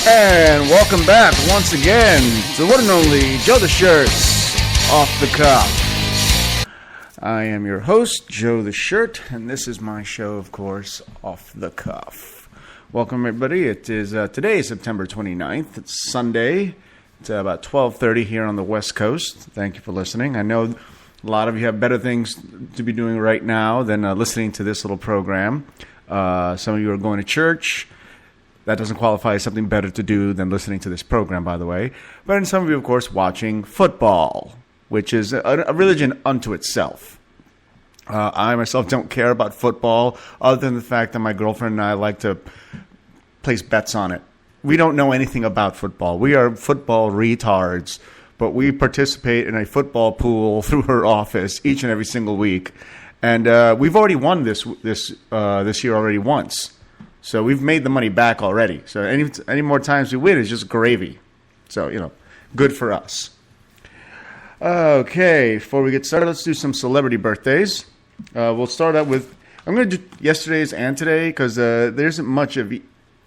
And welcome back once again to the one and only Joe the Shirt's Off the Cuff. I am your host, Joe the Shirt, and this is my show, of course, Off the Cuff. Welcome, everybody. It is today, September 29th. It's Sunday. It's about 12:30 here on the West Coast. Thank you for listening. I know a lot of you have better things to be doing right now than listening to this little program. Some of you are going to church. That doesn't qualify as something better to do than listening to this program, by the way. But in some of you, of course, watching football, which is a religion unto itself. I myself don't care about football, other than the fact that my girlfriend and I like to place bets on it. We don't know anything about football. We are football retards, but we participate in a football pool through her office each and every single week. And we've already won this year already once. So we've made the money back already. So any more times we win is just gravy. So, good for us. Okay, before we get started, let's do some celebrity birthdays. We'll start out with, I'm going to do yesterday's and today because there isn't much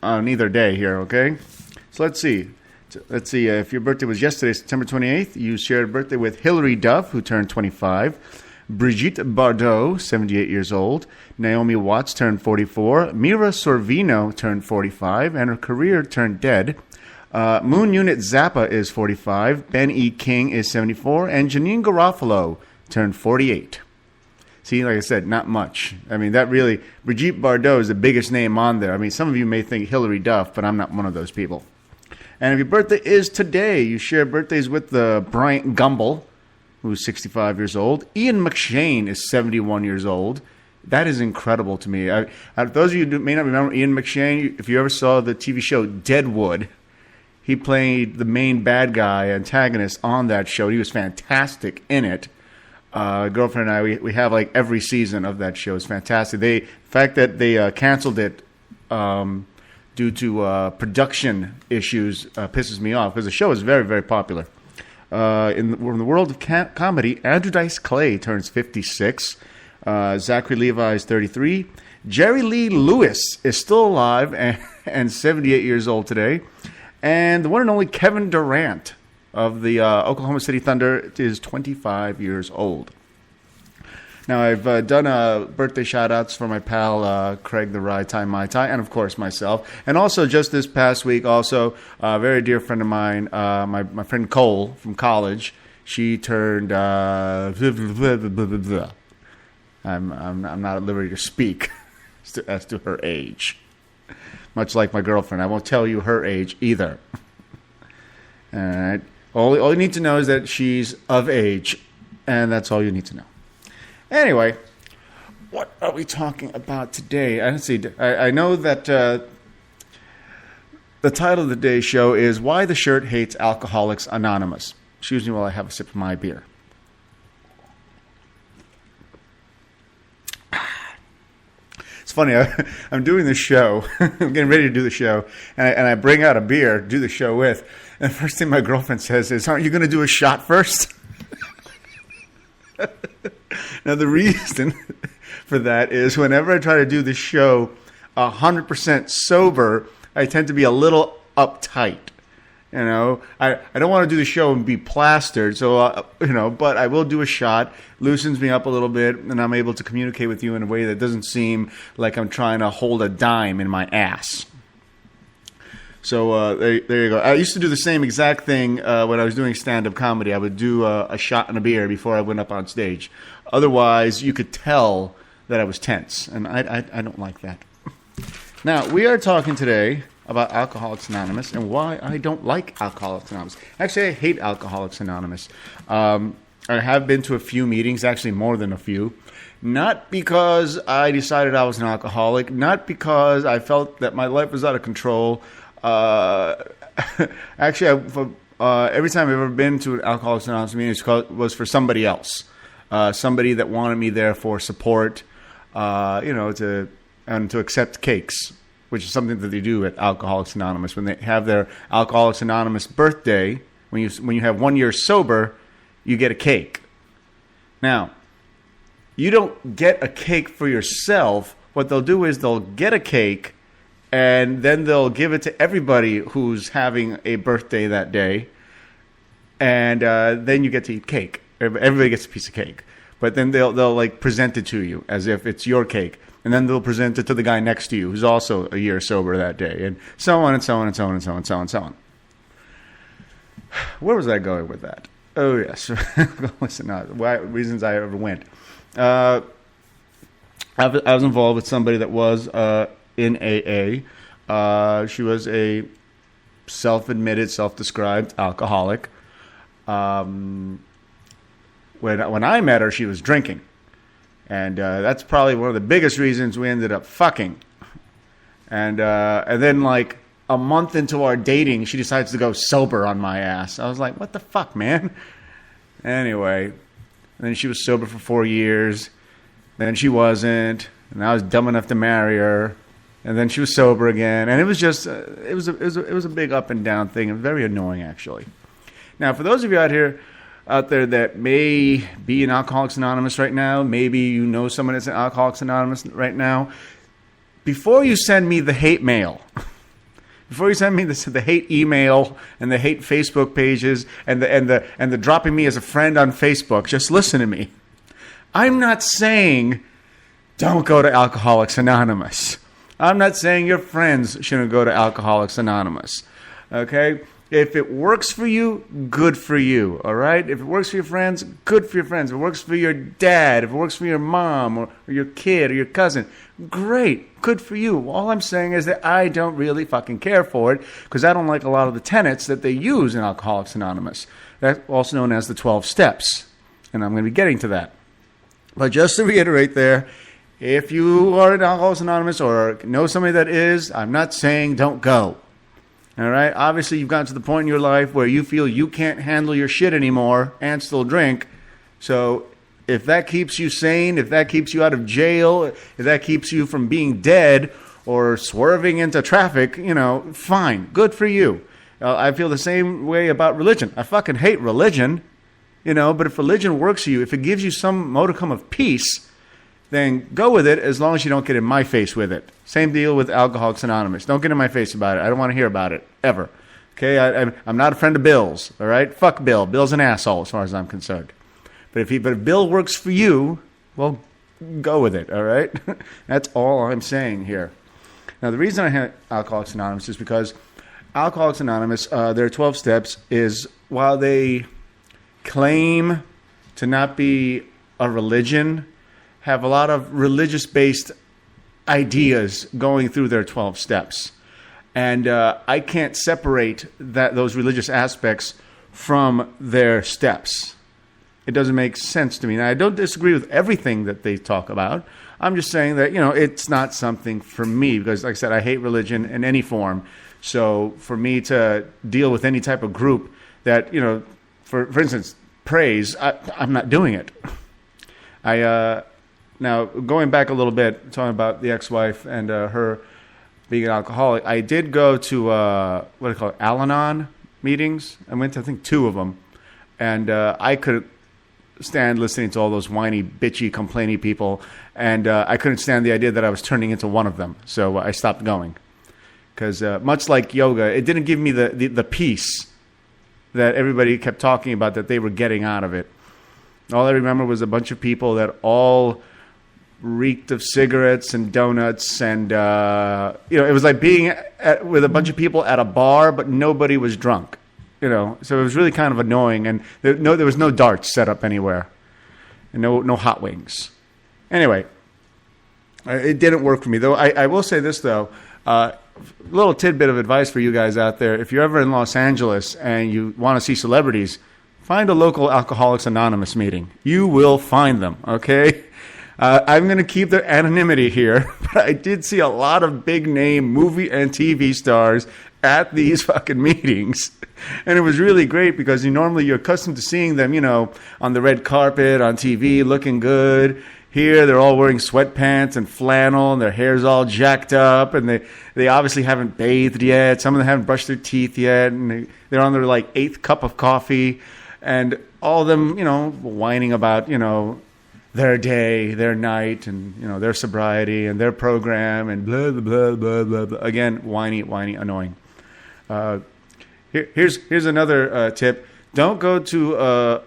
on either day here, okay? So let's see. If your birthday was yesterday, September 28th, you shared a birthday with Hilary Duff, who turned 25. Brigitte Bardot, 78 years old. Naomi Watts turned 44. Mira Sorvino turned 45, and her career turned dead. Moon Unit Zappa is 45. Ben E. King is 74. And Janine Garofalo turned 48. See, like I said, not much. I mean, Brigitte Bardot is the biggest name on there. I mean, some of you may think Hilary Duff, but I'm not one of those people. And if your birthday is today, you share birthdays with Bryant Gumbel, who's 65 years old. Ian McShane is 71 years old. That is incredible to me. Those of you who may not remember Ian McShane, if you ever saw the TV show Deadwood, he played the main bad guy, antagonist on that show. He was fantastic in it. Girlfriend and I, we have like every season of that show. It's fantastic. The fact that they canceled it due to production issues pisses me off because the show is very, very popular. In the world of comedy, Andrew Dice Clay turns 56. Zachary Levi is 33. Jerry Lee Lewis is still alive and 78 years old today. And the one and only Kevin Durant of the Oklahoma City Thunder is 25 years old. Now, I've done birthday shout-outs for my pal Craig the Rye Tie Mai Tai, and, of course, myself. And also, just this past week, a very dear friend of mine, my friend Cole from college, she turned... I'm not at liberty to speak as to her age. Much like my girlfriend. I won't tell you her age either. All right. All you need to know is that she's of age, and that's all you need to know. Anyway, what are we talking about today? I know that the title of the day's show is Why the Shirt Hates Alcoholics Anonymous. Excuse me while I have a sip of my beer. It's funny, I'm doing the show, I'm getting ready to do the show, and I bring out a beer to do the show with, and the first thing my girlfriend says is, aren't you going to do a shot first? Now, the reason for that is whenever I try to do the show 100% sober, I tend to be a little uptight. I don't want to do the show and be plastered, so, but I will do a shot, loosens me up a little bit, and I'm able to communicate with you in a way that doesn't seem like I'm trying to hold a dime in my ass. So there you go. I used to do the same exact thing when I was doing stand-up comedy. I would do a shot and a beer before I went up on stage. Otherwise, you could tell that I was tense, and I don't like that. Now, we are talking today about Alcoholics Anonymous and why I don't like Alcoholics Anonymous. Actually, I hate Alcoholics Anonymous. I have been to a few meetings, actually more than a few. Not because I decided I was an alcoholic, not because I felt that my life was out of control. Actually, every time I've ever been to an Alcoholics Anonymous meeting, it was for somebody else. Somebody that wanted me there for support, to accept cakes, which is something that they do at Alcoholics Anonymous. When they have their Alcoholics Anonymous birthday, when you have 1 year sober, you get a cake. Now, you don't get a cake for yourself. What they'll do is they'll get a cake and then they'll give it to everybody who's having a birthday that day, and then you get to eat cake. Everybody gets a piece of cake, but then they'll like present it to you as if it's your cake, and then they'll present it to the guy next to you who's also a year sober that day, and so on and so on and so on and so on and so on and so on. Where was I going with that? Oh yes, listen, reasons I ever went. I was involved with somebody that was in AA. She was a self-admitted, self-described alcoholic. When I met her, she was drinking, and that's probably one of the biggest reasons we ended up fucking. And then like a month into our dating, she decides to go sober on my ass. I was like, what the fuck, man? Anyway, and then she was sober for 4 years. Then she wasn't, and I was dumb enough to marry her. And then she was sober again, and it was just it was a big up and down thing, and very annoying actually. Now, for those of you out there that may be in Alcoholics Anonymous right now, maybe you know someone that's in Alcoholics Anonymous right now, before you send me the hate mail, before you send me the hate email and the hate Facebook pages and the dropping me as a friend on Facebook, just listen to me. I'm not saying don't go to Alcoholics Anonymous. I'm not saying your friends shouldn't go to Alcoholics Anonymous. Okay? If it works for you, good for you. All right? If it works for your friends, good for your friends. If it works for your dad, if it works for your mom or your kid or your cousin, great. Good for you. All I'm saying is that I don't really fucking care for it because I don't like a lot of the tenets that they use in Alcoholics Anonymous. That's also known as the 12 steps. And I'm going to be getting to that. But just to reiterate there, if you are in Alcoholics Anonymous or know somebody that is, I'm not saying don't go. All right? Obviously, you've gotten to the point in your life where you feel you can't handle your shit anymore and still drink. So if that keeps you sane, if that keeps you out of jail, if that keeps you from being dead or swerving into traffic, fine. Good for you. I feel the same way about religion. I fucking hate religion, but if religion works for you, if it gives you some modicum of peace, then go with it as long as you don't get in my face with it. Same deal with Alcoholics Anonymous. Don't get in my face about it. I don't want to hear about it, ever. Okay? I'm not a friend of Bill's, all right? Fuck Bill. Bill's an asshole as far as I'm concerned. But if Bill works for you, well, go with it, all right? That's all I'm saying here. Now, the reason I have Alcoholics Anonymous is because Alcoholics Anonymous, their 12 steps is, while they claim to not be a religion, have a lot of religious-based ideas going through their 12 steps. And I can't separate those religious aspects from their steps. It doesn't make sense to me. Now, I don't disagree with everything that they talk about. I'm just saying that, it's not something for me because, like I said, I hate religion in any form. So for me to deal with any type of group that, for instance, praise, I'm not doing it. Now, going back a little bit, talking about the ex-wife and her being an alcoholic, I did go to, Al-Anon meetings. I went to, I think, 2 of them. And I couldn't stand listening to all those whiny, bitchy, complainy people. And I couldn't stand the idea that I was turning into one of them. So I stopped going. Because much like yoga, it didn't give me the peace that everybody kept talking about that they were getting out of it. All I remember was a bunch of people that all reeked of cigarettes and donuts, and it was like being with a bunch of people at a bar, but nobody was drunk. So it was really kind of annoying, and there was no darts set up anywhere, and no hot wings. Anyway, it didn't work for me, though. I will say this, though. Little tidbit of advice for you guys out there. If you're ever in Los Angeles and you want to see celebrities, find a local Alcoholics Anonymous meeting. You will find them, okay? I'm going to keep their anonymity here, but I did see a lot of big-name movie and TV stars at these fucking meetings. And it was really great because normally you're accustomed to seeing them, on the red carpet, on TV, looking good. Here, they're all wearing sweatpants and flannel, and their hair's all jacked up, and they obviously haven't bathed yet. Some of them haven't brushed their teeth yet, and they're on their, 8th cup of coffee. And all of them, whining about, their day, their night, and their sobriety and their program and blah blah blah blah blah. Blah. Again, whiny, annoying. Here's another tip: don't go to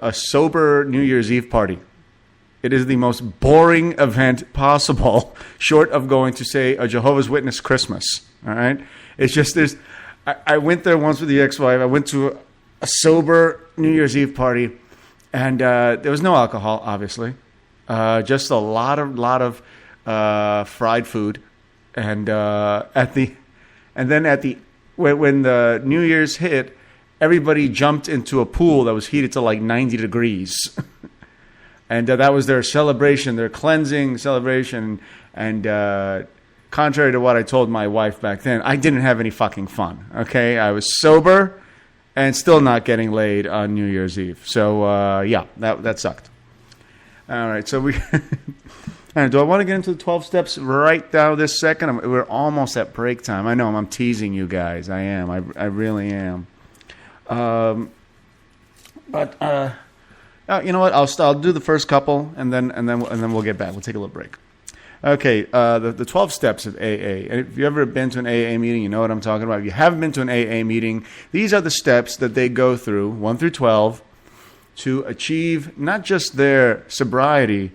a sober New Year's Eve party. It is the most boring event possible, short of going to, say, a Jehovah's Witness Christmas. All right, it's just there's. I went there once with the ex-wife. I went to a sober New Year's Eve party, and there was no alcohol, obviously. Just a lot of fried food, and when the New Year's hit, everybody jumped into a pool that was heated to like 90 degrees, and that was their celebration, their cleansing celebration. And contrary to what I told my wife back then, I didn't have any fucking fun. Okay, I was sober and still not getting laid on New Year's Eve. So yeah, that sucked. All right, so we. Do I want to get into the 12 steps right now this second? We're almost at break time. I know I'm teasing you guys. I am. I really am. But you know what? I'll do the first couple, and then we'll get back. We'll take a little break. Okay. The 12 steps of AA. And if you've ever been to an AA meeting, you know what I'm talking about. If you haven't been to an AA meeting, these are the steps that they go through, 1 through 12, to achieve not just their sobriety,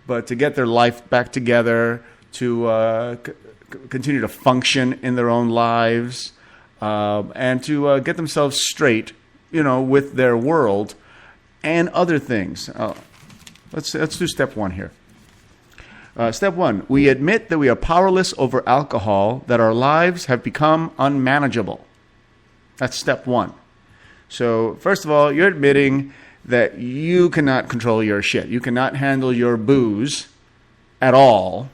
but to get their life back together, to continue to function in their own lives, and to get themselves straight, with their world and other things. Let's do step 1 here. Step 1, we admit that we are powerless over alcohol, that our lives have become unmanageable. That's step 1. So first of all, you're admitting that you cannot control your shit. You cannot handle your booze at all,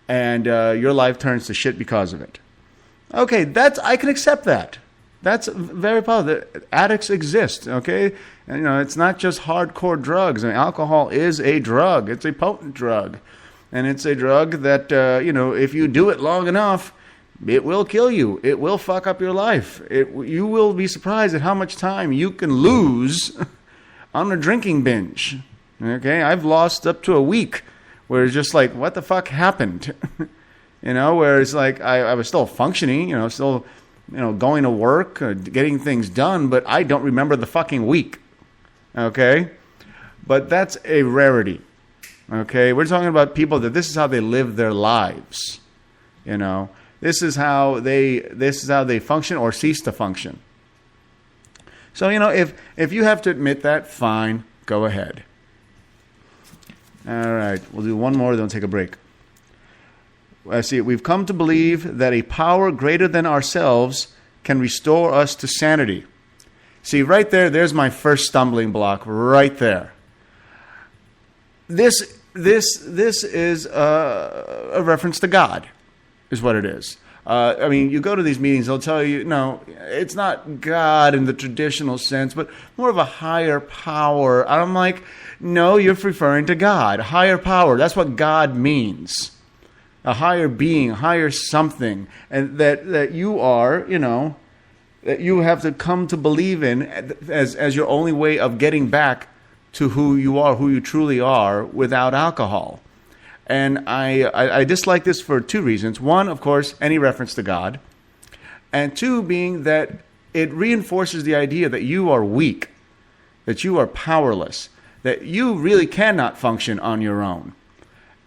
and your life turns to shit because of it. Okay, I can accept that. That's very positive. Addicts exist, okay? And, it's not just hardcore drugs. I mean, alcohol is a drug. It's a potent drug. And it's a drug that, if you do it long enough, it will kill you. It will fuck up your life. You will be surprised at how much time you can lose on a drinking binge. Okay, I've lost up to a week where it's just like, what the fuck happened? Where it's like I was still functioning, still, going to work, getting things done, but I don't remember the fucking week. Okay, but that's a rarity. Okay, we're talking about people that this is how they live their lives. This is how they function or cease to function. So, if you have to admit that, fine, go ahead. All right, we'll do one more, then we'll take a break. I see. We've come to believe that a power greater than ourselves can restore us to sanity. See, right there's my first stumbling block, right there. This is a reference to God, is what it is. You go to these meetings, they'll tell you, no, it's not God in the traditional sense, but more of a higher power. And I'm like, no, you're referring to God. Higher power, that's what God means. A higher being, higher something. And that you are, that you have to come to believe in as your only way of getting back to who you are, who you truly are, without alcohol. And I dislike this for 2 reasons. 1, of course, any reference to God. And 2, being that it reinforces the idea that you are weak, that you are powerless, that you really cannot function on your own.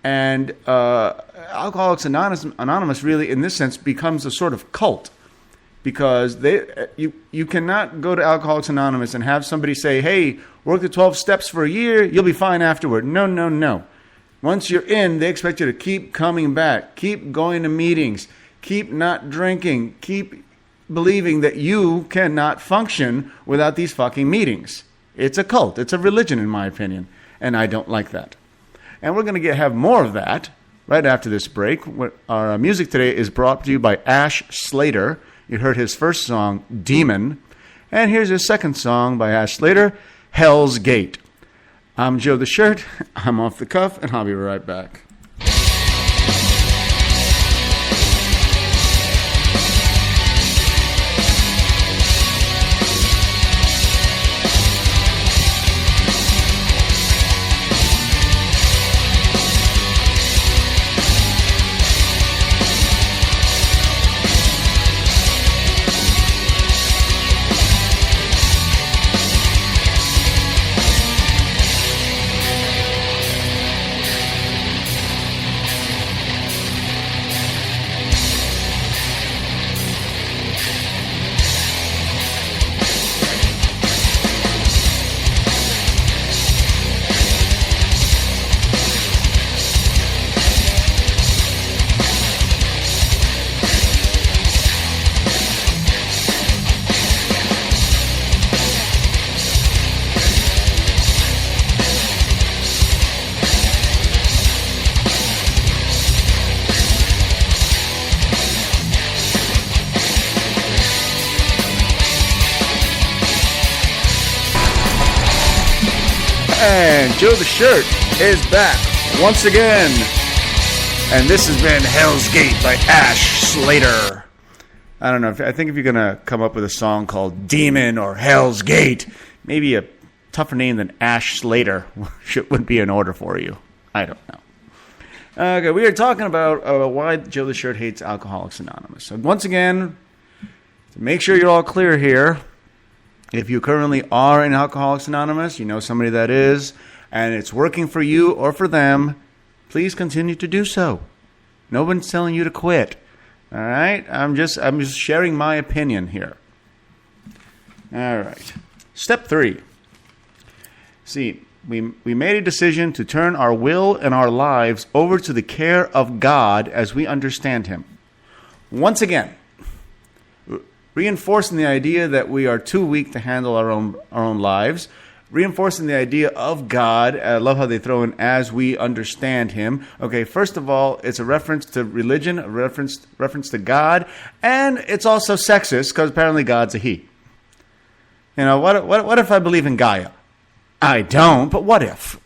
And Alcoholics Anonymous really, in this sense, becomes a sort of cult. Because you cannot go to Alcoholics Anonymous and have somebody say, hey, work the 12 steps for a year, you'll be fine afterward. No. Once you're in, they expect you to keep coming back, keep going to meetings, keep not drinking, keep believing that you cannot function without these fucking meetings. It's a cult. It's a religion, in my opinion, and I don't like that. And we're going to have more of that right after this break. Our music today is brought to you by Ash Slater. You heard his first song, Demon, and here's his second song by Ash Slater, Hell's Gate. I'm Joe the Shirt. I'm off the cuff, and I'll be right back. And Joe the Shirt is back once again. And this has been Hell's Gate by Ash Slater. I don't know. I think if you're going to come up with a song called Demon or Hell's Gate, maybe a tougher name than Ash Slater would be in order for you. I don't know. Okay, we are talking about why Joe the Shirt hates Alcoholics Anonymous. So once again, to make sure you're all clear here, if you currently are in Alcoholics Anonymous, you know somebody that is, and it's working for you or for them, please continue to do so. No one's telling you to quit. All right? I'm just sharing my opinion here. All right. Step 3. See, we made a decision to turn our will and our lives over to the care of God as we understand Him. Once again, reinforcing the idea that we are too weak to handle our own lives, reinforcing the idea of God. I love how they throw in as we understand Him. Okay, first of all, it's a reference to religion, a reference to God, and it's also sexist because apparently God's a he. You know, what if I believe in Gaia? I don't, but what if?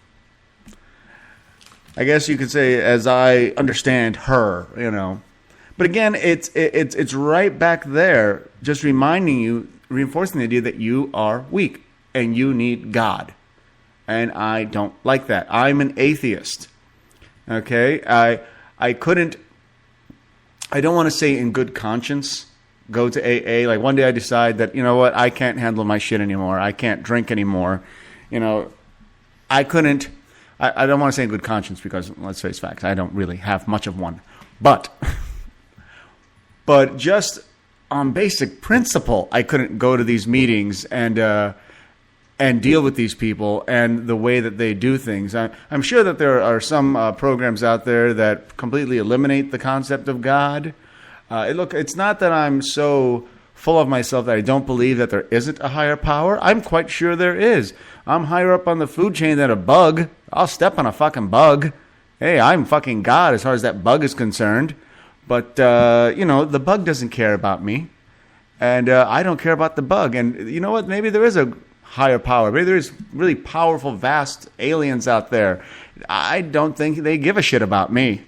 I guess you could say, as I understand her, you know. But again, it's right back there, just reminding you, reinforcing the idea that you are weak and you need God. And I don't like that. I'm an atheist. Okay? I don't want to say in good conscience, go to AA. Like one day I decide that, you know what, I can't handle my shit anymore. I can't drink anymore. You know, I don't want to say in good conscience because, let's face facts, I don't really have much of one. But just on basic principle, I couldn't go to these meetings and deal with these people and the way that they do things. I'm sure that there are some programs out there that completely eliminate the concept of God. It's not that I'm so full of myself that I don't believe that there isn't a higher power. I'm quite sure there is. I'm higher up on the food chain than a bug. I'll step on a fucking bug. Hey, I'm fucking God as far as that bug is concerned. But, the bug doesn't care about me. And I don't care about the bug. And you know what? Maybe there is a higher power. Maybe there's really powerful, vast aliens out there. I don't think they give a shit about me.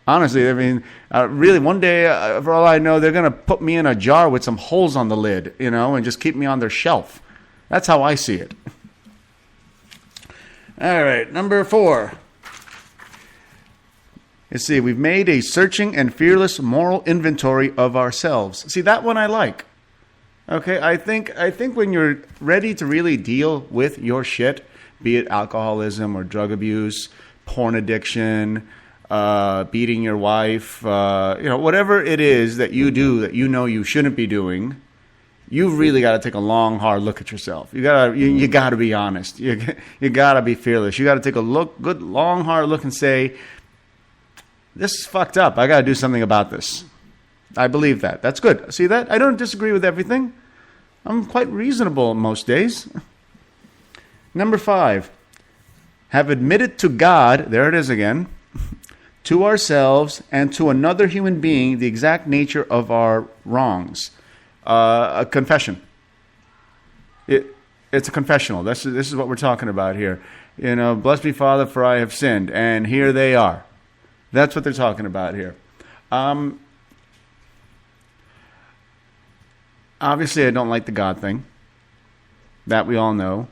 Honestly, I mean, really, one day, for all I know, they're going to put me in a jar with some holes on the lid, and just keep me on their shelf. That's how I see it. All right, number 4. Let's see, we've made a searching and fearless moral inventory of ourselves. See, that one I like. Okay, I think when you're ready to really deal with your shit, be it alcoholism or drug abuse, porn addiction, beating your wife, whatever it is that you do that you know you shouldn't be doing, you really got to take a long, hard look at yourself. You got to be honest. You got to be fearless. You got to take a good, long, hard look and say, this is fucked up. I got to do something about this. I believe that. That's good. See that? I don't disagree with everything. I'm quite reasonable most days. Number 5, have admitted to God, there it is again, to ourselves and to another human being the exact nature of our wrongs. A confession. It's a confessional. This is what we're talking about here. Bless me, Father, for I have sinned. And here they are. That's what they're talking about here. Obviously, I don't like the God thing. That we all know.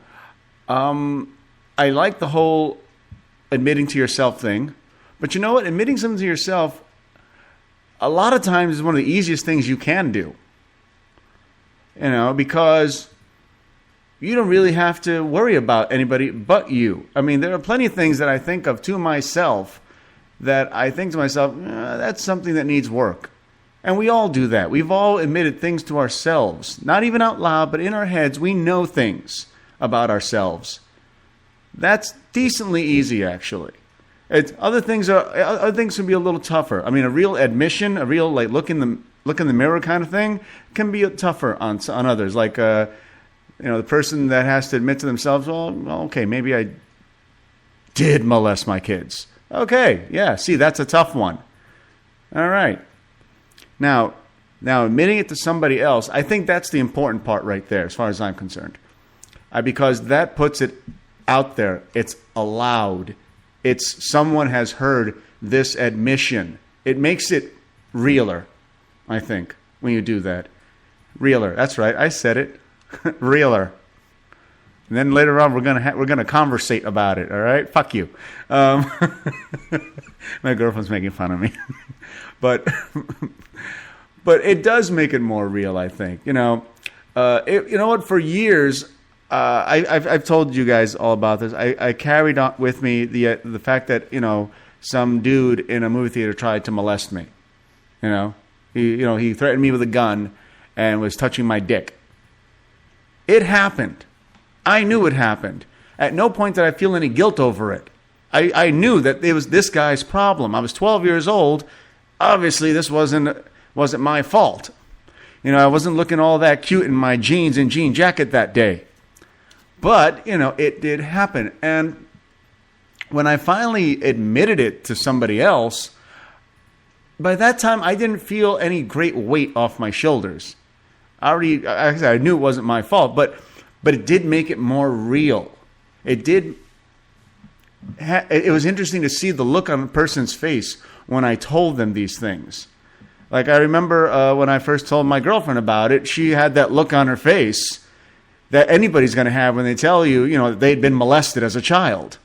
I like the whole admitting to yourself thing. But you know what? Admitting something to yourself, a lot of times is one of the easiest things you can do. Because you don't really have to worry about anybody but you. I mean, there are plenty of things that I think of to myself that I think to myself, that's something that needs work. And we all do that. We've all admitted things to ourselves. Not even out loud, but in our heads, we know things about ourselves. That's decently easy, actually. Other things can be a little tougher. I mean, a real admission, a real look in the mirror kind of thing can be tougher on others. Like, the person that has to admit to themselves, well, okay, maybe I did molest my kids. Okay, yeah, see, that's a tough one. All right. Now admitting it to somebody else, I think that's the important part right there, as far as I'm concerned, because that puts it out there. It's allowed. It's someone has heard this admission. It makes it realer, I think, when you do that. Realer. That's right. I said it. Realer. And then later on, we're gonna conversate about it. All right. Fuck you. My girlfriend's making fun of me, but it does make it more real. I think. You know what? For years, I've told you guys all about this. I carried on with me the fact that some dude in a movie theater tried to molest me. He threatened me with a gun and was touching my dick. It happened. I knew it happened. At no point did I feel any guilt over it. I knew that it was this guy's problem. I was 12 years old. Obviously, this wasn't my fault. I wasn't looking all that cute in my jeans and jean jacket that day. But, it did happen. And when I finally admitted it to somebody else, by that time, I didn't feel any great weight off my shoulders. I knew it wasn't my fault, but it did make it more real. It was interesting to see the look on a person's face when I told them these things. Like, I remember when I first told my girlfriend about it, she had that look on her face that anybody's going to have when they tell you, they'd been molested as a child.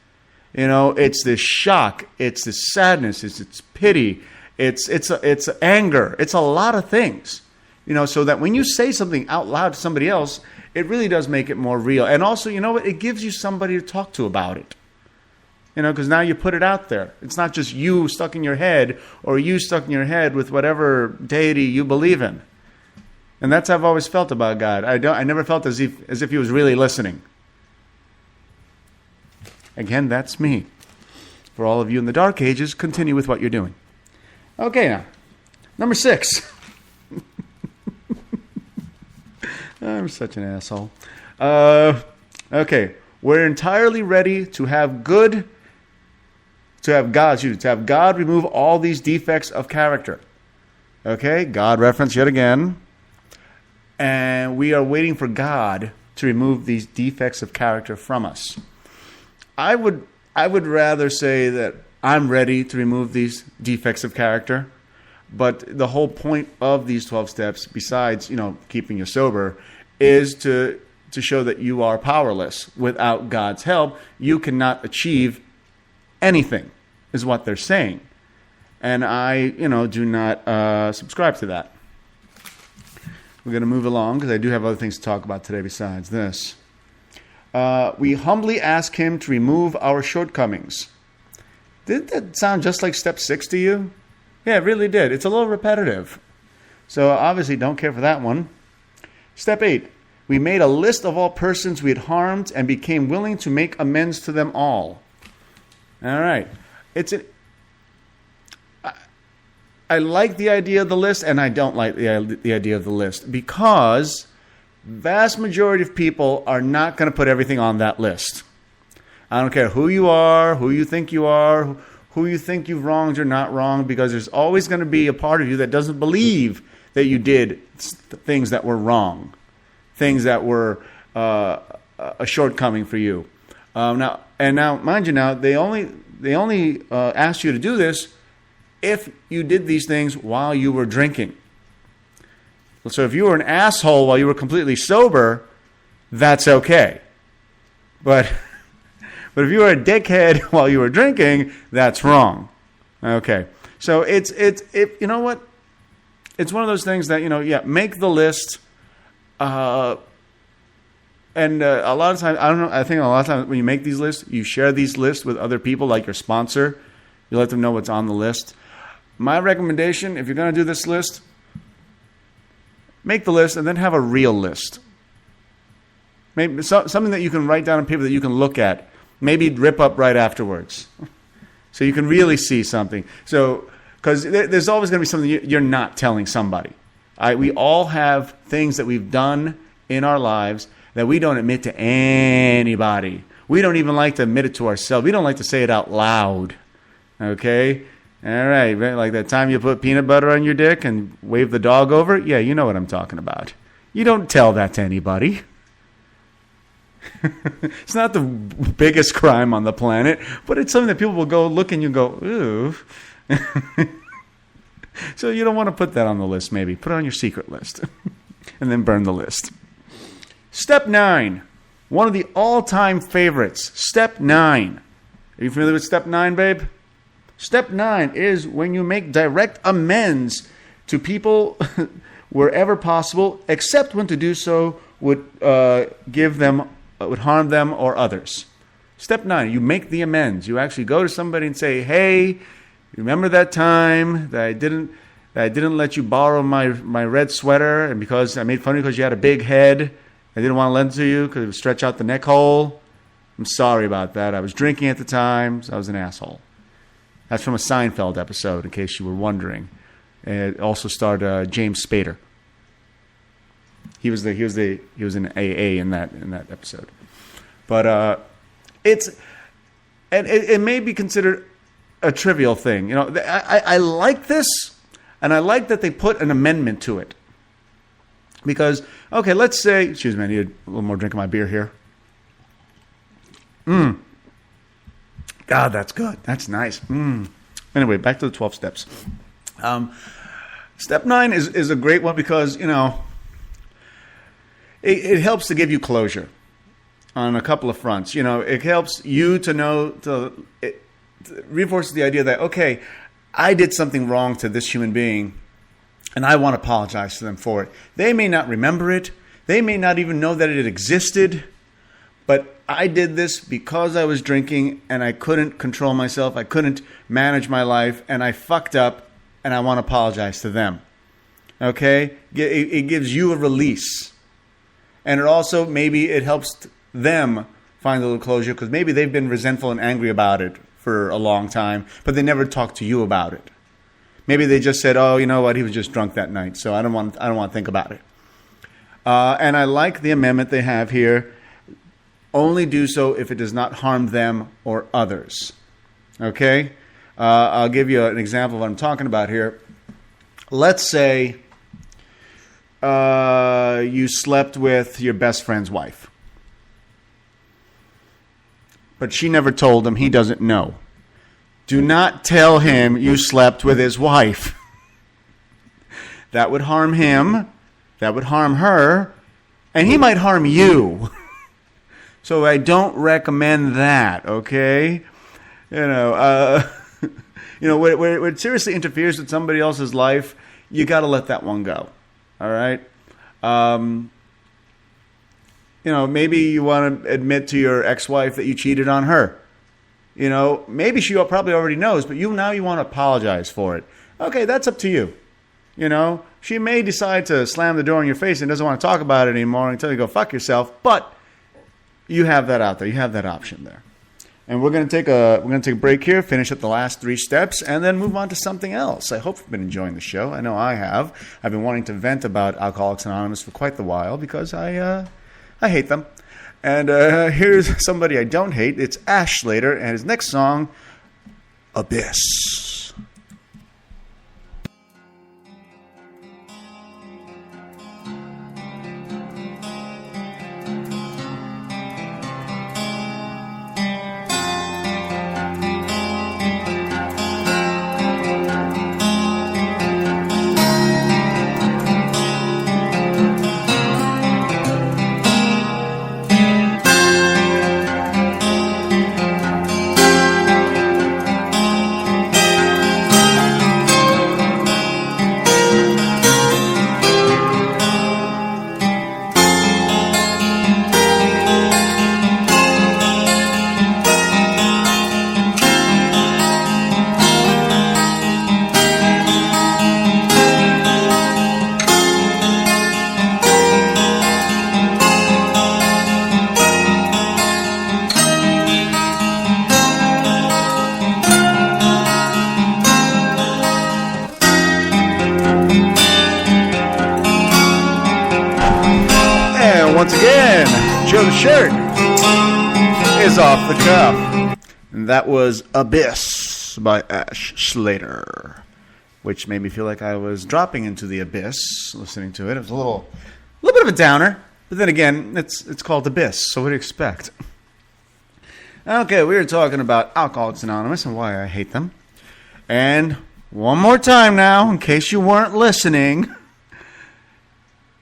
It's this shock, it's this sadness, it's pity, it's anger, it's a lot of things. So that when you say something out loud to somebody else, it really does make it more real. And also, it gives you somebody to talk to about it. Because now you put it out there. It's not just you stuck in your head or you stuck in your head with whatever deity you believe in. And that's how I've always felt about God. I never felt as if he was really listening. Again, that's me. For all of you in the dark ages, continue with what you're doing. Okay, now. Number 6. I'm such an asshole. Okay. We're entirely ready to have God remove all these defects of character. Okay? God reference yet again. And we are waiting for God to remove these defects of character from us. I would rather say that I'm ready to remove these defects of character. But the whole point of these 12 steps, besides, keeping you sober, is to show that you are powerless. Without God's help, you cannot achieve anything, is what they're saying. And I, do not subscribe to that. We're going to move along because I do have other things to talk about today besides this. We humbly ask him to remove our shortcomings. Didn't that sound just like step 6 to you? Yeah, it really did. It's a little repetitive. So obviously don't care for that one. Step 8. We made a list of all persons we had harmed and became willing to make amends to them all. All right. I like the idea of the list, and I don't like the idea of the list, because vast majority of people are not going to put everything on that list. I don't care who you are, who you think you are, who you think you've wronged or not wronged, because there's always going to be a part of you that doesn't believe that you did things that were wrong, things that were a shortcoming for you. Now, mind you, they only asked you to do this if you did these things while you were drinking. So if you were an asshole while you were completely sober, that's okay. But if you were a dickhead while you were drinking, that's wrong. Okay. So it's you know what? It's one of those things that, make the list. And a lot of times, I think a lot of times when you make these lists, you share these lists with other people, like your sponsor. You let them know what's on the list. My recommendation, if you're going to do this list, make the list and then have a real list. Maybe something that you can write down on paper that you can look at. Maybe rip up right afterwards. So you can really see something. So, because there's always going to be something you're not telling somebody. We all have things that we've done in our lives that we don't admit to anybody. We don't even like to admit it to ourselves. We don't like to say it out loud. Okay? All right. Like that time you put peanut butter on your dick and wave the dog over? Yeah, you know what I'm talking about. You don't tell that to anybody. It's not the biggest crime on the planet, but it's something that people will go look and you go, ooh. So you don't want to put that on the list, maybe. Put it on your secret list. And then burn the list. Step 9. One of the all-time favorites. Step 9. Are you familiar with step 9, babe? Step 9 is when you make direct amends to people wherever possible, except when to do so would would harm them or others. Step 9, you make the amends. You actually go to somebody and say, hey, remember that time that I didn't let you borrow my red sweater, and because I made fun of you because you had a big head, I didn't want to lend it to you because it would stretch out the neck hole. I'm sorry about that. I was drinking at the time, so I was an asshole. That's from a Seinfeld episode, in case you were wondering. It also starred James Spader. He was in AA in that episode. But it may be considered a trivial thing. You know, I like this, and I like that they put an amendment to it. Because, okay, let's say, excuse me, I need a little more drink of my beer here. God, that's good. That's nice. Anyway, back to the 12 steps. Step 9 is a great one because, you know, it helps to give you closure on a couple of fronts. You know, it helps you to know, it reinforces the idea that, okay, I did something wrong to this human being, and I want to apologize to them for it. They may not remember it. They may not even know that it existed, but I did this because I was drinking and I couldn't control myself. I couldn't manage my life, and I fucked up, and I want to apologize to them. Okay? It gives you a release. And it also, maybe it helps them find a little closure because maybe they've been resentful and angry about it for a long time, but they never talked to you about it. Maybe they just said, oh, you know what, he was just drunk that night, so I don't want to think about it. And I like the amendment they have here. Only do so if it does not harm them or others. Okay? I'll give you an example of what I'm talking about here. Let's say you slept with your best friend's wife. But she never told him. He doesn't know. Do not tell him you slept with his wife. That would harm him. That would harm her. And he might harm you. So I don't recommend that, okay? You know, when it seriously interferes with somebody else's life, you got to let that one go, all right? You know, maybe you want to admit to your ex-wife that you cheated on her. You know, maybe she probably already knows, but now you want to apologize for it. Okay, that's up to you. You know, she may decide to slam the door in your face and doesn't want to talk about it anymore until you go fuck yourself, but you have that out there. You have that option there. And we're going to take a break here, finish up the last 3 steps, and then move on to something else. I hope you've been enjoying the show. I know I have. I've been wanting to vent about Alcoholics Anonymous for quite the while because I hate them. And here's somebody I don't hate. It's Ash Slater and his next song, Abyss. Once again, Joe's shirt is off the cuff. And that was Abyss by Ash Slater, which made me feel like I was dropping into the abyss listening to it. It was a little bit of a downer. But then again, it's called Abyss, so what do you expect? Okay, we were talking about Alcoholics Anonymous and why I hate them. And one more time now, in case you weren't listening,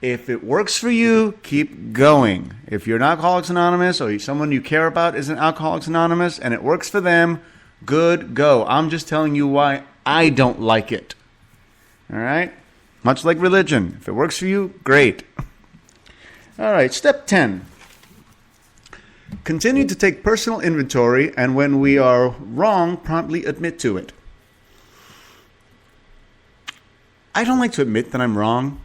if it works for you, keep going. If you're an Alcoholics Anonymous or someone you care about is an Alcoholics Anonymous and it works for them, good, go. I'm just telling you why I don't like it. All right? Much like religion. If it works for you, great. All right, step 10. Continue to take personal inventory, and when we are wrong, promptly admit to it. I don't like to admit that I'm wrong.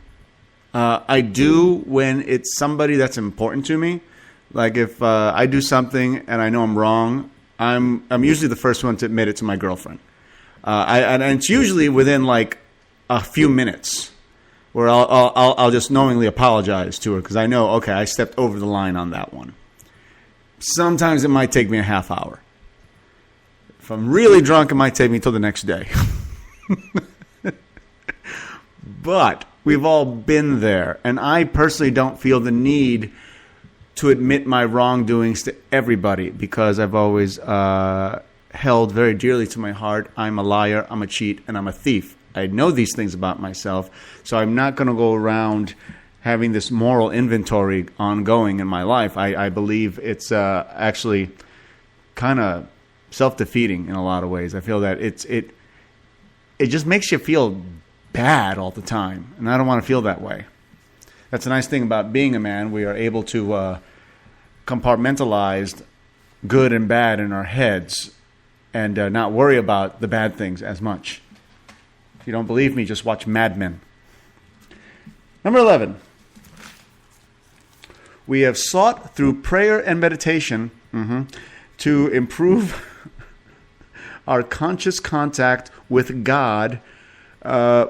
I do when it's somebody that's important to me. Like if I do something and I know I'm wrong, I'm usually the first one to admit it to my girlfriend. And it's usually within like a few minutes where I'll just knowingly apologize to her because I know, okay, I stepped over the line on that one. Sometimes it might take me a half hour. If I'm really drunk, it might take me till the next day. But we've all been there, and I personally don't feel the need to admit my wrongdoings to everybody because I've always held very dearly to my heart, I'm a liar, I'm a cheat, and I'm a thief. I know these things about myself, so I'm not going to go around having this moral inventory ongoing in my life. I believe it's actually kind of self-defeating in a lot of ways. I feel that it just makes you feel bad all the time, and I don't want to feel that way. That's a nice thing about being a man. We are able to compartmentalize good and bad in our heads and not worry about the bad things as much. If you don't believe me, just watch Mad Men. Number 11. We have sought through prayer and meditation to improve our conscious contact with God,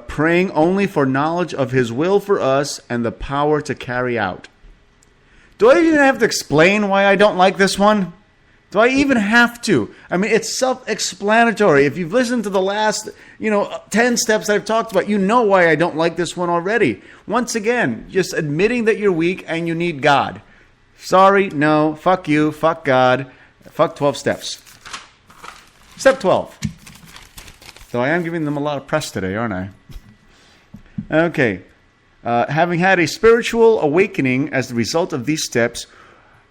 praying only for knowledge of His will for us and the power to carry out. Do I even have to explain why I don't like this one? Do I even have to? I mean, it's self-explanatory. If you've listened to the last, 10 steps I've talked about, you know why I don't like this one already. Once again, just admitting that you're weak and you need God. Sorry, no, fuck you, fuck God, fuck 12 steps. Step 12. Though I am giving them a lot of press today, aren't I? Okay. Having had a spiritual awakening as the result of these steps,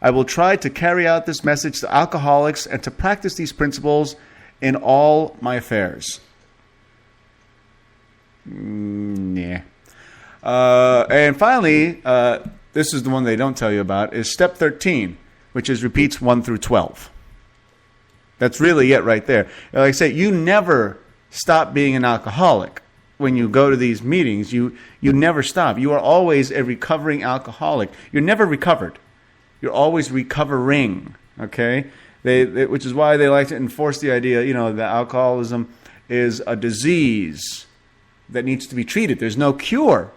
I will try to carry out this message to alcoholics and to practice these principles in all my affairs. Yeah. And finally, this is the one they don't tell you about, is step 13, which is repeats 1 through 12. That's really it right there. Like I say, you never stop being an alcoholic. When you go to these meetings, you never stop. You are always a recovering alcoholic. You're never recovered. You're always recovering, okay? Which is why they like to enforce the idea, that alcoholism is a disease that needs to be treated. There's no cure.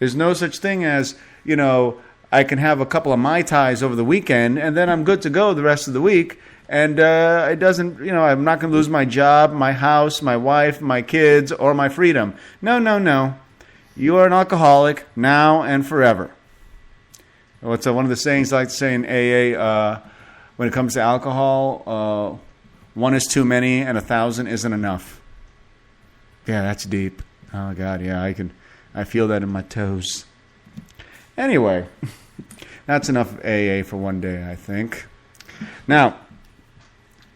There's no such thing as, I can have a couple of Mai Tais over the weekend and then I'm good to go the rest of the week. And it doesn't, I'm not going to lose my job, my house, my wife, my kids, or my freedom. No. You are an alcoholic now and forever. What's one of the sayings I like to say in AA, when it comes to alcohol, 1 is too many and 1,000 isn't enough. Yeah, that's deep. Oh, God, yeah, I feel that in my toes. Anyway, that's enough AA for one day, I think. Now,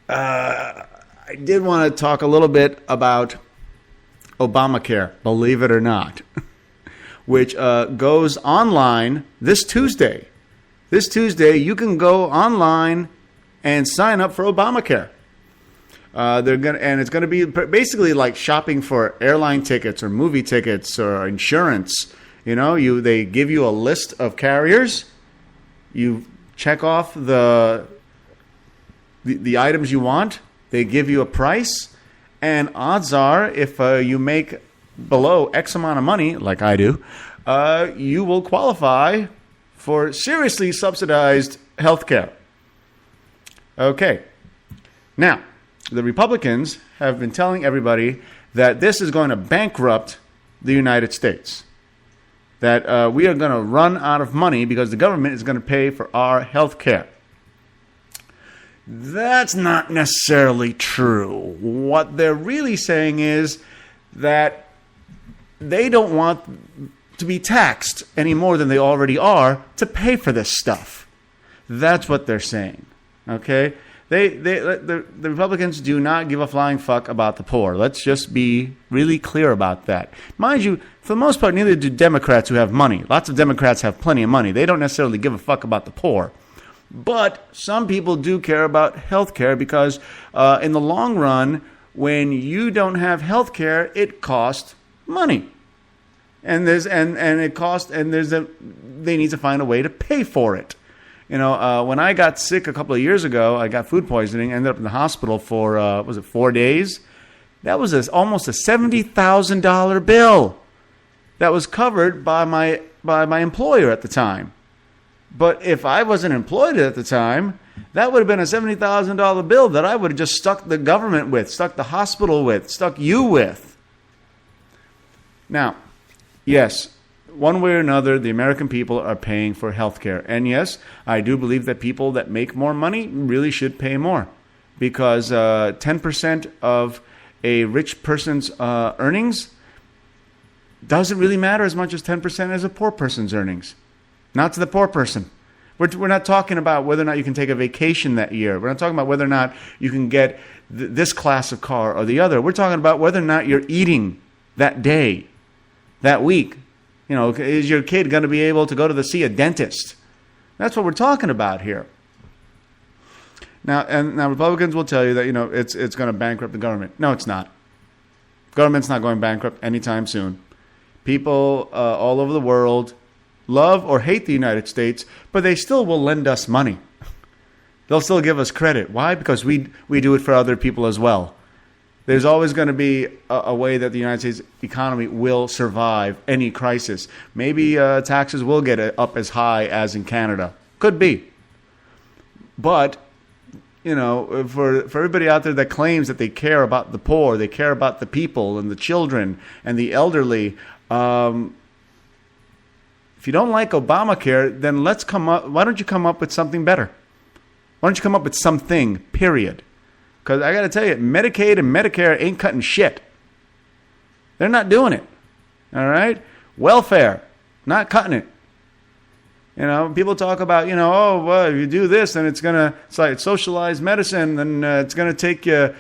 I did want to talk a little bit about Obamacare, believe it or not, which goes online this Tuesday. This Tuesday, you can go online and sign up for Obamacare. It's going to be basically like shopping for airline tickets or movie tickets or insurance. They give you a list of carriers. You check off the items you want. They give you a price, and odds are, if you make below X amount of money, like I do, you will qualify for seriously subsidized health care. Okay. Now, the Republicans have been telling everybody that this is going to bankrupt the United States. that we are going to run out of money because the government is going to pay for our health care. That's not necessarily true. What they're really saying is that they don't want to be taxed any more than they already are to pay for this stuff. That's what they're saying. Okay? The Republicans do not give a flying fuck about the poor. Let's just be really clear about that. Mind you, for the most part, neither do Democrats who have money. Lots of Democrats have plenty of money. They don't necessarily give a fuck about the poor. But some people do care about health care because in the long run, when you don't have health care, it costs money. And they need to find a way to pay for it. You know, when I got sick a couple of years ago, I got food poisoning, ended up in the hospital for, 4 days? That was almost a $70,000 bill that was covered by my employer at the time. But if I wasn't employed at the time, that would have been a $70,000 bill that I would have just stuck the government with, stuck the hospital with, stuck you with. Now, yes, one way or another, the American people are paying for health care. And yes, I do believe that people that make more money really should pay more. Because 10% of a rich person's earnings doesn't really matter as much as 10% as a poor person's earnings. Not to the poor person. We're not talking about whether or not you can take a vacation that year. We're not talking about whether or not you can get this class of car or the other. We're talking about whether or not you're eating that day, that week. You know, is your kid going to be able to see a dentist? That's what we're talking about here. Now Republicans will tell you that, you know, it's going to bankrupt the government. No, it's not. Government's not going bankrupt anytime soon. People all over the world love or hate the United States, but they still will lend us money. They'll still give us credit. Why? Because we do it for other people as well. There's always going to be a way that the United States economy will survive any crisis. Maybe taxes will get up as high as in Canada. Could be. But, you know, for everybody out there that claims that they care about the poor, they care about the people and the children and the elderly, if you don't like Obamacare, then why don't you come up with something better? Why don't you come up with something, period? Because I got to tell you, Medicaid and Medicare ain't cutting shit. They're not doing it. All right? Welfare, not cutting it. You know, people talk about, you know, oh, well, if you do this, then it's like socialized medicine, then it's going to take you,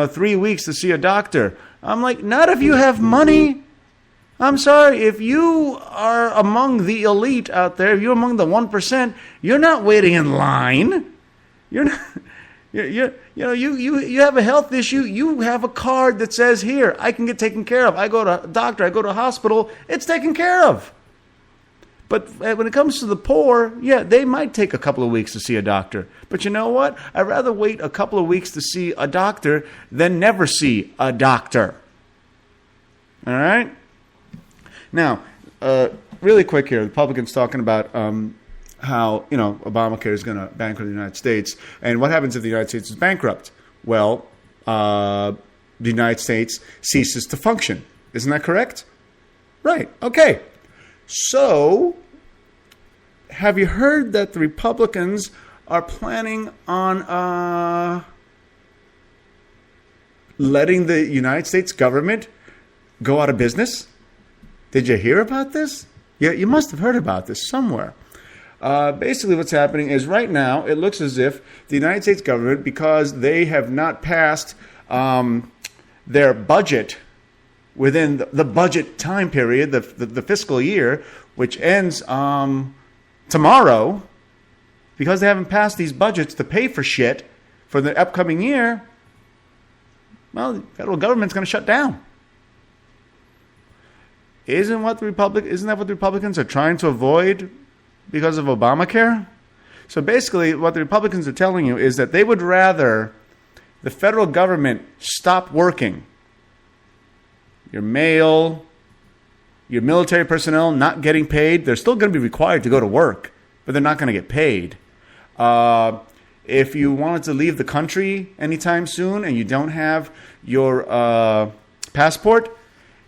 3 weeks to see a doctor. I'm like, not if you have money. I'm sorry, if you are among the elite out there, if you're among the 1%, you're not waiting in line. You're not... You have a health issue, you have a card that says, here, I can get taken care of. I go to a doctor, I go to a hospital, it's taken care of. But when it comes to the poor, yeah, they might take a couple of weeks to see a doctor. But you know what? I'd rather wait a couple of weeks to see a doctor than never see a doctor. All right? Now, really quick here, the Republicans talking about how, Obamacare is going to bankrupt the United States. And what happens if the United States is bankrupt? Well, the United States ceases to function. Isn't that correct? Right. Okay. So, have you heard that the Republicans are planning on letting the United States government go out of business? Did you hear about this? Yeah, you must have heard about this somewhere. Basically, what's happening is right now, it looks as if the United States government, because they have not passed their budget within the budget time period, the fiscal year, which ends tomorrow, because they haven't passed these budgets to pay for shit for the upcoming year, well, the federal government's going to shut down. Isn't that what the Republicans are trying to avoid because of Obamacare? So basically, what the Republicans are telling you is that they would rather the federal government stop working. Your mail, your military personnel not getting paid, they're still going to be required to go to work, but they're not going to get paid. If you wanted to leave the country anytime soon and you don't have your passport,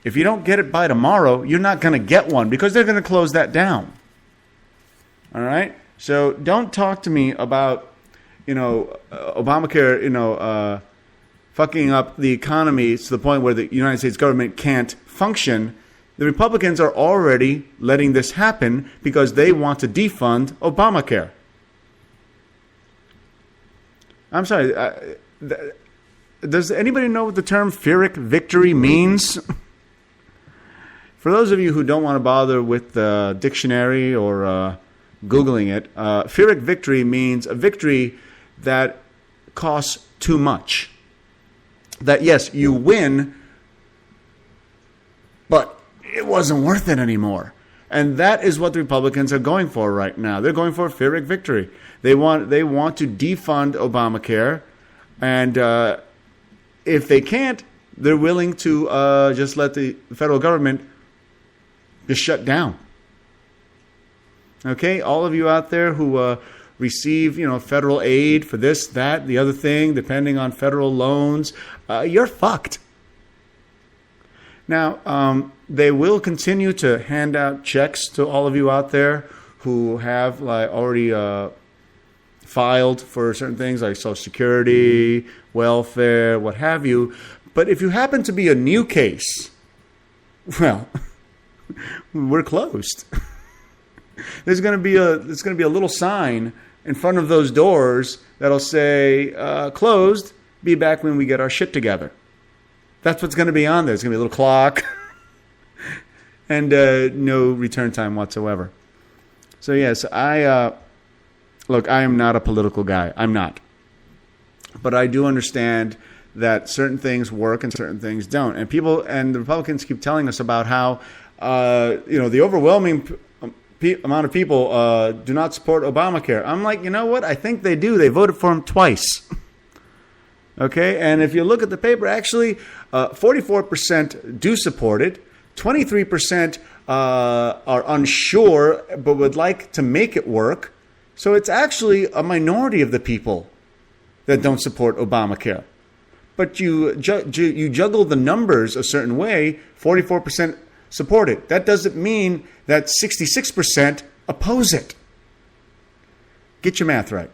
If you don't get it by tomorrow, you're not going to get one because they're going to close that down. All right? So don't talk to me about, Obamacare, fucking up the economy to the point where the United States government can't function. The Republicans are already letting this happen because they want to defund Obamacare. I'm sorry. Does anybody know what the term Pyrrhic victory means? For those of you who don't want to bother with the dictionary or Googling it, Pyrrhic victory means a victory that costs too much. That, yes, you win, but it wasn't worth it anymore. And that is what the Republicans are going for right now. They're going for a Pyrrhic victory. They want to defund Obamacare, and if they can't, they're willing to just let the federal government just shut down. Okay, all of you out there who receive, federal aid for this, that, the other thing, depending on federal loans, you're fucked. Now, they will continue to hand out checks to all of you out there who have already filed for certain things like Social Security, welfare, what have you. But if you happen to be a new case, well, we're closed. There's going to be a little sign in front of those doors that'll say closed. Be back when we get our shit together. That's what's going to be on there. There's going to be a little clock and no return time whatsoever. So yes, look, I am not a political guy. I'm not. But I do understand that certain things work and certain things don't. And the Republicans keep telling us about how, the overwhelming amount of people do not support Obamacare. I'm like, you know what? I think they do. They voted for him twice. Okay? And if you look at the paper, actually, 44% do support it. 23% are unsure but would like to make it work. So it's actually a minority of the people that don't support Obamacare. But you juggle the numbers a certain way, 44% support it. That doesn't mean that 66% oppose it. Get your math right.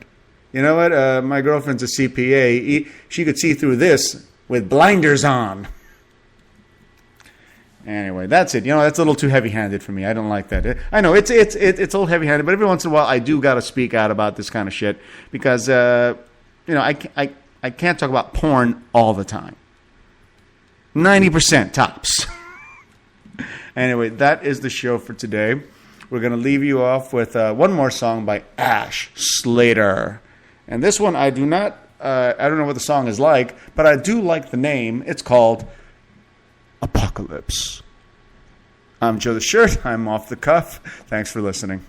You know what? My girlfriend's a CPA. She could see through this with blinders on. Anyway, that's it. That's a little too heavy-handed for me. I don't like that. I know it's a little heavy-handed, but every once in a while I do got to speak out about this kind of shit because I can't talk about porn all the time. 90% tops. Anyway, that is the show for today. We're going to leave you off with one more song by Ash Slater. And this one I don't know what the song is like, but I do like the name. It's called Apocalypse. I'm Joe the Shirt. I'm off the cuff. Thanks for listening.